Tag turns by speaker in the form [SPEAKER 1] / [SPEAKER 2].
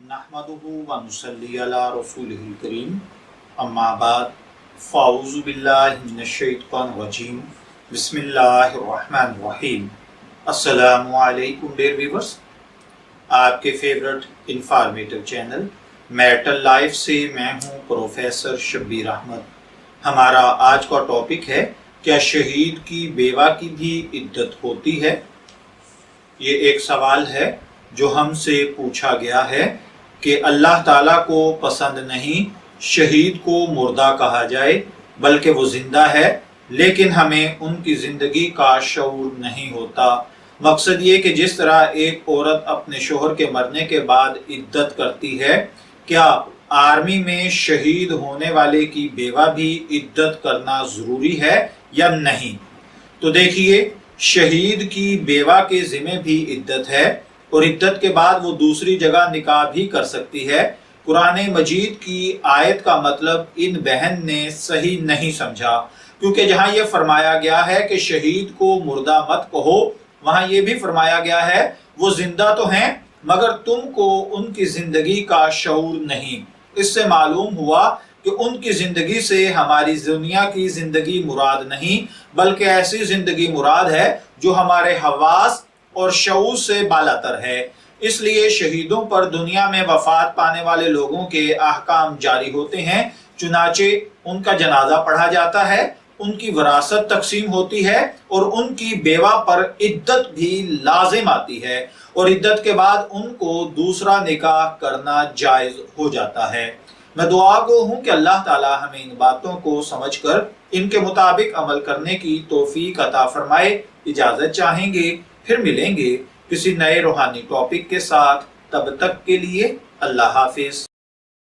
[SPEAKER 1] नहमदुहु व नुसल्ली अला रसूलिहिल करीम अम्मा बाद फ़ाऊज़ु बिल्लाहि मिनश्शैतानिर रजीम बिस्मिल्लाहिर रहमानिर रहीम। अस्सलामु अलैकुम डियर व्यूअर्स, आपके favourite informative channel marital life से मैं हूं प्रोफेसर शब्बीर अहमद। हमारा आज का टॉपिक है, क्या शहीद की बेवा की भी इद्दत होती है? ये एक सवाल है जो हमसे पूछा गया है कि अल्लाह ताला को पसंद नहीं शहीद को मुर्दा कहा जाए, बल्कि वो जिंदा है लेकिन हमें उनकी जिंदगी का शऊर नहीं होता। मकसद ये कि जिस तरह एक औरत अपने शोहर के मरने के बाद इद्दत करती है, क्या आर्मी में शहीद होने वाले की बेवा भी इद्दत करना जरूरी है या नहीं? तो देखिए, शहीद की बेवा के जिम्मे भी इद्दत है और इद्दत के बाद वो दूसरी जगह निकाह भी कर सकती है। कुरान मजीद की आयत का मतलब इन बहन ने सही नहीं समझा, क्योंकि जहां ये फरमाया गया है कि शहीद को मुर्दा मत कहो, वहां ये भी फरमाया गया है वो जिंदा तो हैं मगर तुमको उनकी जिंदगी का शऊर नहीं। इससे मालूम हुआ कि उनकी जिंदगी से हमारी दुनिया की जिंदगी मुराद नहीं, बल्कि ऐसी जिंदगी मुराद है जो हमारे हवास और शऊर से बालातर है। इसलिए शहीदों पर दुनिया में वफात पाने वाले लोगों के अहकाम जारी होते हैं। चुनाचे उनका जनाजा पढ़ा जाता है, उनकी विरासत तकसीम होती है और उनकी बेवा पर इद्दत भी लाजिम आती है और इद्दत के बाद उनको दूसरा निकाह करना जायज हो जाता है। मैं दुआ गो हूँ कि अल्लाह ताला हमें इन बातों को समझकर इनके मुताबिक अमल करने की तौफीक अता फरमाए। इजाजत चाहेंगे, फिर मिलेंगे किसी नए रूहानी टॉपिक के साथ। तब तक के लिए अल्लाह हाफिज।